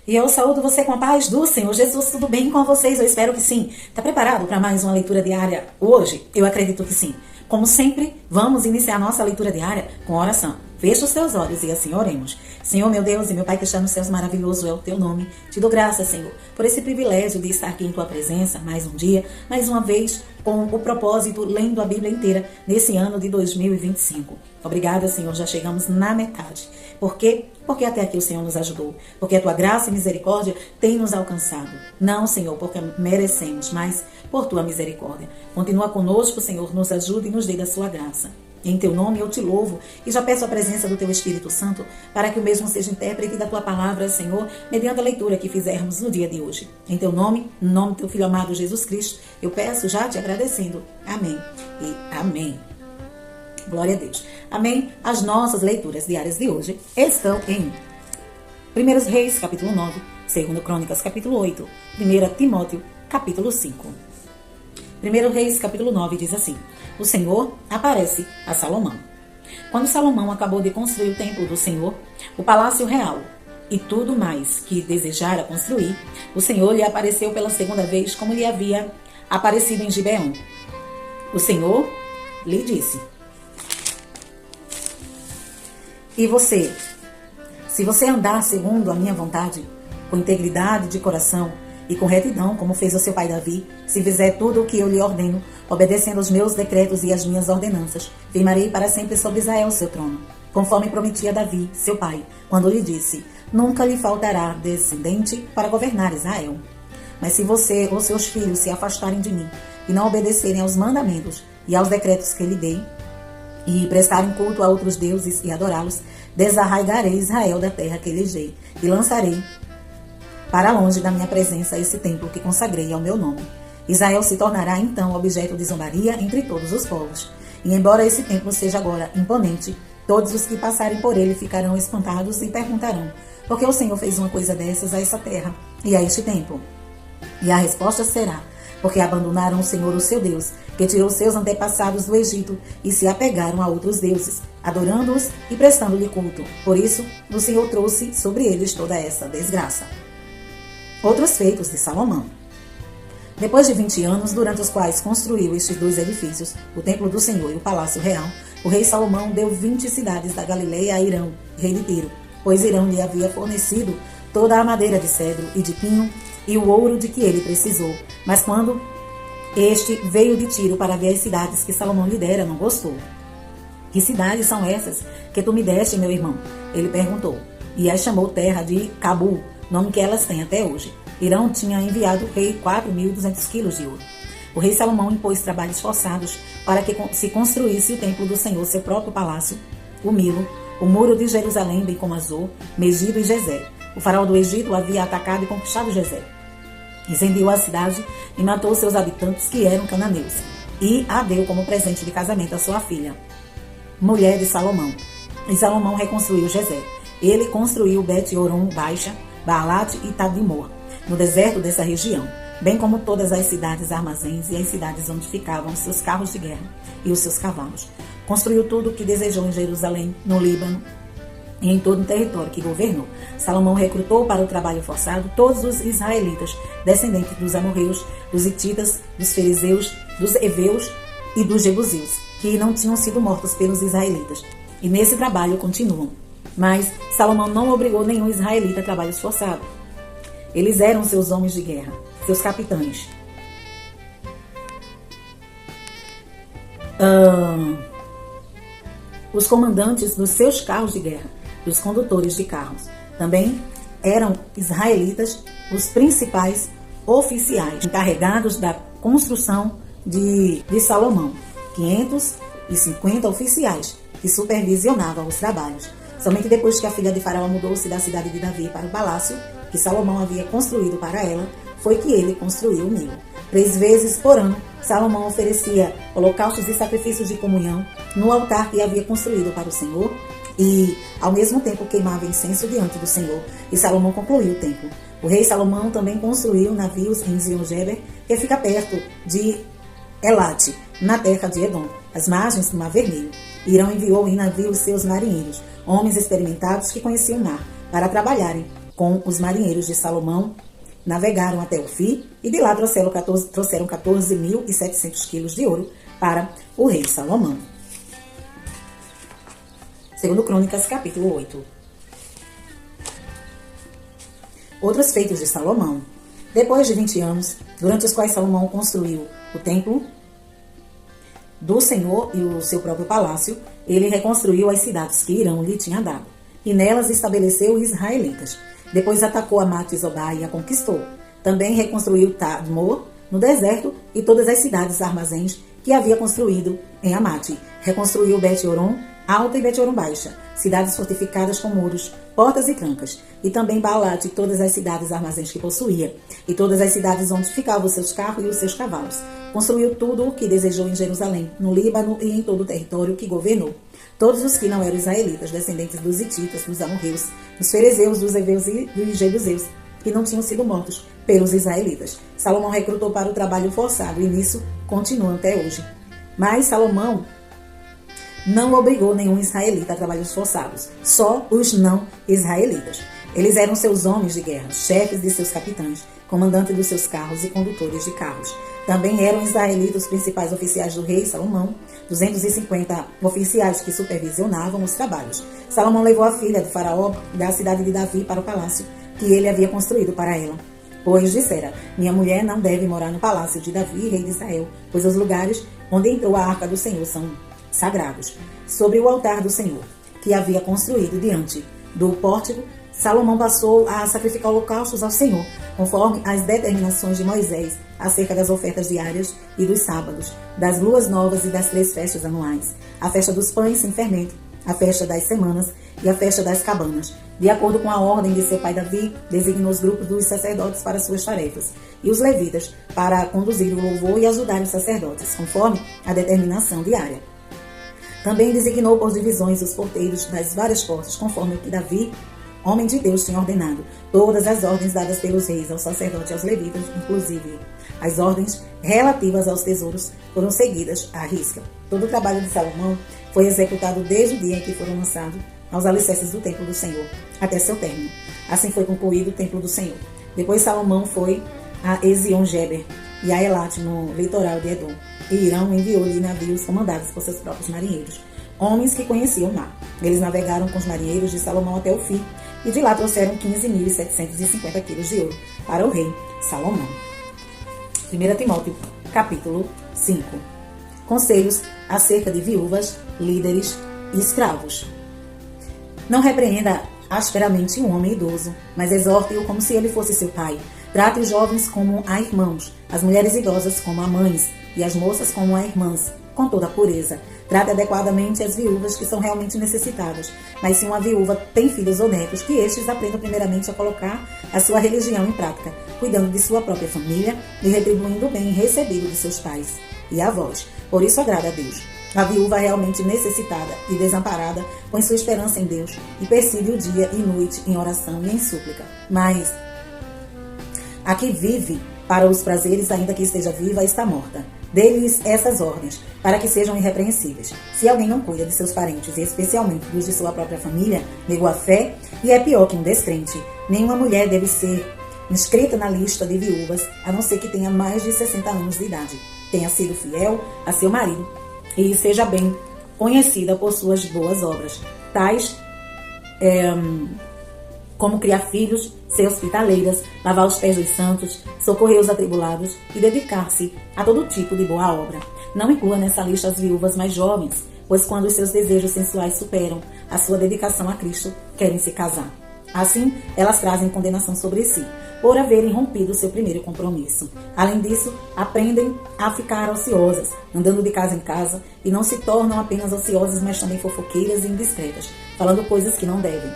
E eu saúdo você com a paz do Senhor Jesus. Tudo bem com vocês? Eu espero que sim. Tá preparado para mais uma leitura diária hoje? Eu acredito que sim. Como sempre, vamos iniciar nossa leitura diária com oração. Feche os teus olhos e assim oremos. Senhor, meu Deus e meu Pai que está nos céus, maravilhoso é o teu nome. Te dou graças, Senhor, por esse privilégio de estar aqui em tua presença, mais um dia, mais uma vez, com o propósito, lendo a Bíblia inteira, nesse ano de 2025. Obrigada, Senhor, já chegamos na metade. Por quê? Porque até aqui o Senhor nos ajudou. Porque a tua graça e misericórdia tem nos alcançado. Não, Senhor, porque merecemos, mas por tua misericórdia. Continua conosco, Senhor, nos ajude e nos dê da sua graça. Em teu nome eu te louvo e já peço a presença do teu Espírito Santo para que o mesmo seja intérprete da tua palavra, Senhor, mediante a leitura que fizermos no dia de hoje. Em teu nome, no nome do teu Filho amado Jesus Cristo, eu peço já te agradecendo. Amém e amém. Glória a Deus. Amém. As nossas leituras diárias de hoje estão em 1 Reis, capítulo 9, 2 Crônicas, capítulo 8, 1 Timóteo, capítulo 5. 1 Reis, capítulo 9, diz assim: O Senhor aparece a Salomão. Quando Salomão acabou de construir o templo do Senhor, o palácio real e tudo mais que desejara construir, o Senhor lhe apareceu pela segunda vez como lhe havia aparecido em Gibeão. O Senhor lhe disse: E você, se você andar segundo a minha vontade, com integridade de coração e com retidão, como fez o seu pai Davi, se fizer tudo o que eu lhe ordeno, obedecendo aos meus decretos e às minhas ordenanças, firmarei para sempre sobre Israel seu trono, conforme prometia Davi, seu pai, quando lhe disse: Nunca lhe faltará descendente para governar Israel. Mas se você ou seus filhos se afastarem de mim e não obedecerem aos mandamentos e aos decretos que lhe dei, e prestarem culto a outros deuses e adorá-los, desarraigarei Israel da terra que elegei e lançarei para longe da minha presença esse templo que consagrei ao meu nome. Israel se tornará então objeto de zombaria entre todos os povos. E embora esse templo seja agora imponente, todos os que passarem por ele ficarão espantados e perguntarão: por que o Senhor fez uma coisa dessas a essa terra e a este templo? E a resposta será: porque abandonaram o Senhor, o seu Deus, que tirou seus antepassados do Egito e se apegaram a outros deuses, adorando-os e prestando-lhe culto. Por isso, o Senhor trouxe sobre eles toda essa desgraça. Outros feitos de Salomão. Depois de 20 anos, durante os quais construiu estes dois edifícios, o templo do Senhor e o palácio real, o rei Salomão deu 20 cidades da Galileia a Hirão, rei de Tiro, pois Hirão lhe havia fornecido toda a madeira de cedro e de pinho e o ouro de que ele precisou. Mas quando este veio de Tiro para ver as cidades que Salomão lhe dera, não gostou. Que cidades são essas que tu me deste, meu irmão? Ele perguntou. E as chamou terra de Cabul, nome que elas têm até hoje. Hirão tinha enviado ao rei 4.200 quilos de ouro. O rei Salomão impôs trabalhos forçados para que se construísse o templo do Senhor, seu próprio palácio, o Milo, o muro de Jerusalém, bem como Azor, Megido e Gezer. O faraó do Egito havia atacado e conquistado Gezer. Incendiou a cidade e matou seus habitantes, que eram cananeus, e a deu como presente de casamento a sua filha, mulher de Salomão. E Salomão reconstruiu Gezer. Ele construiu Bet-Horon Baixa, Baalat e Tadmor, no deserto dessa região, bem como todas as cidades armazéns e as cidades onde ficavam seus carros de guerra e os seus cavalos. Construiu tudo o que desejou em Jerusalém, no Líbano e em todo o território que governou. Salomão recrutou para o trabalho forçado todos os israelitas, descendentes dos amorreus, dos hititas, dos fariseus, dos heveus e dos jebuseus, que não tinham sido mortos pelos israelitas. E nesse trabalho continuam. Mas Salomão não obrigou nenhum israelita a trabalhos forçados. Eles eram seus homens de guerra, seus capitães. Os comandantes dos seus carros de guerra, dos condutores de carros. Também eram israelitas os principais oficiais encarregados da construção de Salomão. 550 oficiais que supervisionavam os trabalhos. Somente depois que a filha de Faraó mudou-se da cidade de Davi para o palácio que Salomão havia construído para ela, foi que ele construiu o Milo. 3 vezes por ano, Salomão oferecia holocaustos e sacrifícios de comunhão no altar que havia construído para o Senhor e, ao mesmo tempo, queimava incenso diante do Senhor. E Salomão concluiu o templo. O rei Salomão também construiu navios em Zion-Geber, que fica perto de Elate, na terra de Edom, às margens do Mar Vermelho. Hirão enviou em navios seus marinheiros, homens experimentados que conheciam o mar, para trabalharem com os marinheiros de Salomão, navegaram até Ofir e de lá trouxeram 14.700 quilos de ouro para o rei Salomão. Segundo Crônicas, capítulo 8. Outros feitos de Salomão. Depois de 20 anos, durante os quais Salomão construiu o templo do Senhor e o seu próprio palácio, ele reconstruiu as cidades que Irão lhe tinha dado, e nelas estabeleceu os israelitas. Depois atacou Amate e Zobá e a conquistou. Também reconstruiu Tadmor no deserto e todas as cidades armazéns que havia construído em Amate. Reconstruiu Bet-Horon Alta e Bet-Horon Baixa, cidades fortificadas com muros, portas e trancas. E também Baalat e todas as cidades armazéns que possuía, e todas as cidades onde ficavam os seus carros e os seus cavalos. Construiu tudo o que desejou em Jerusalém, no Líbano e em todo o território que governou. Todos os que não eram israelitas, descendentes dos hititas, dos amorreus, dos ferezeus, dos heveus e dos jebuseus, que não tinham sido mortos pelos israelitas. Salomão recrutou para o trabalho forçado e nisso continua até hoje. Mas Salomão não obrigou nenhum israelita a trabalhos forçados, só os não israelitas. Eles eram seus homens de guerra, chefes de seus capitães, comandantes dos seus carros e condutores de carros. Também eram israelitas os principais oficiais do rei Salomão, 250 oficiais que supervisionavam os trabalhos. Salomão levou a filha do faraó da cidade de Davi para o palácio que ele havia construído para ela. Pois dissera: minha mulher não deve morar no palácio de Davi, rei de Israel, pois os lugares onde entrou a arca do Senhor são sagrados. Sobre o altar do Senhor, que havia construído diante do pórtico, Salomão passou a sacrificar holocaustos ao Senhor, conforme as determinações de Moisés acerca das ofertas diárias e dos sábados, das luas novas e das 3 festas anuais, a festa dos pães sem fermento, a festa das semanas e a festa das cabanas. De acordo com a ordem de seu pai Davi, designou os grupos dos sacerdotes para suas tarefas e os levitas para conduzir o louvor e ajudar os sacerdotes, conforme a determinação diária. Também designou por divisões os porteiros das várias portas, conforme o que Davi, homem de Deus, tinha ordenado. Todas as ordens dadas pelos reis aos sacerdotes e aos levitas, inclusive as ordens relativas aos tesouros, foram seguidas à risca. Todo o trabalho de Salomão foi executado desde o dia em que foram lançados aos alicerces do templo do Senhor, até seu término. Assim foi concluído o templo do Senhor. Depois Salomão foi a Ezion-Geber e a Elat, no litoral de Edom. E Irão enviou-lhe navios comandados por seus próprios marinheiros, homens que conheciam o mar. Eles navegaram com os marinheiros de Salomão até o fim, e de lá trouxeram 15.750 quilos de ouro para o rei Salomão. 1 Timóteo, capítulo 5. Conselhos acerca de viúvas, líderes e escravos. Não repreenda asperamente um homem idoso, mas exorte-o como se ele fosse seu pai. Trate os jovens como a irmãos, as mulheres idosas como a mães, e as moças como a irmãs, com toda a pureza. Trate adequadamente as viúvas que são realmente necessitadas. Mas se uma viúva tem filhos ou netos, que estes aprendam primeiramente a colocar a sua religião em prática, cuidando de sua própria família e retribuindo o bem recebido de seus pais e avós. Por isso agrada a Deus. A viúva realmente necessitada e desamparada põe sua esperança em Deus e persiste o dia e noite em oração e em súplica. Mas a que vive para os prazeres, ainda que esteja viva, está morta. Dê-lhes essas ordens, para que sejam irrepreensíveis. Se alguém não cuida de seus parentes, e especialmente dos de sua própria família, negou a fé e é pior que um descrente. Nenhuma mulher deve ser inscrita na lista de viúvas, a não ser que tenha mais de 60 anos de idade, tenha sido fiel a seu marido e seja bem conhecida por suas boas obras, tais como criar filhos, ser hospitaleiras, lavar os pés dos santos, socorrer os atribulados e dedicar-se a todo tipo de boa obra. Não inclua nessa lista as viúvas mais jovens, pois quando os seus desejos sensuais superam a sua dedicação a Cristo, querem se casar. Assim, elas trazem condenação sobre si, por haverem rompido seu primeiro compromisso. Além disso, aprendem a ficar ociosas, andando de casa em casa, e não se tornam apenas ociosas, mas também fofoqueiras e indiscretas, falando coisas que não devem.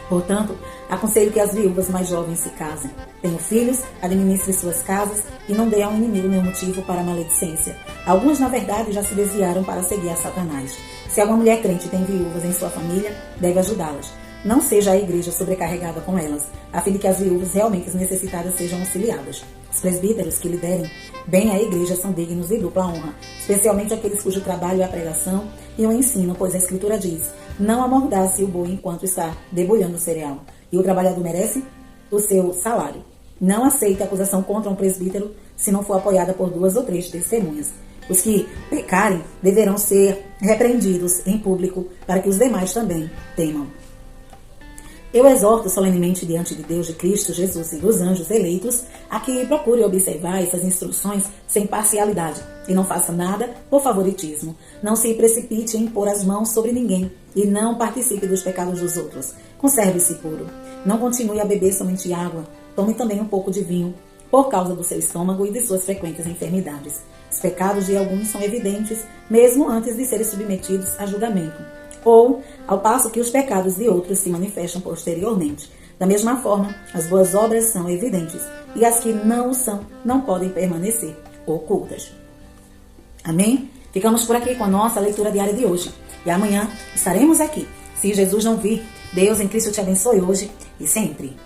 Portanto, aconselho que as viúvas mais jovens se casem, tenham filhos, administrem suas casas e não dê ao inimigo nenhum motivo para a maledicência. Algumas, na verdade, já se desviaram para seguir a Satanás. Se alguma mulher crente tem viúvas em sua família, deve ajudá-las. Não seja a igreja sobrecarregada com elas, a fim de que as viúvas realmente necessitadas sejam auxiliadas. Os presbíteros que liderem bem a igreja são dignos de dupla honra, especialmente aqueles cujo trabalho é a pregação e o ensino, pois a Escritura diz: não amordace o boi enquanto está debulhando o cereal. e o trabalhador merece o seu salário. Não aceite acusação contra um presbítero se não for apoiada por 2 ou 3 testemunhas. Os que pecarem deverão ser repreendidos em público para que os demais também temam. Eu exorto solenemente diante de Deus, de Cristo Jesus e dos anjos eleitos a que procure observar essas instruções sem parcialidade e não faça nada por favoritismo. Não se precipite em pôr as mãos sobre ninguém e não participe dos pecados dos outros. Conserve-se puro. Não continue a beber somente água. Tome também um pouco de vinho por causa do seu estômago e de suas frequentes enfermidades. Os pecados de alguns são evidentes mesmo antes de serem submetidos a julgamento, ou ao passo que os pecados de outros se manifestam posteriormente. Da mesma forma, as boas obras são evidentes, e as que não o são não podem permanecer ocultas. Amém? Ficamos por aqui com a nossa leitura diária de hoje. E amanhã estaremos aqui. Se Jesus não vir, Deus em Cristo te abençoe hoje e sempre.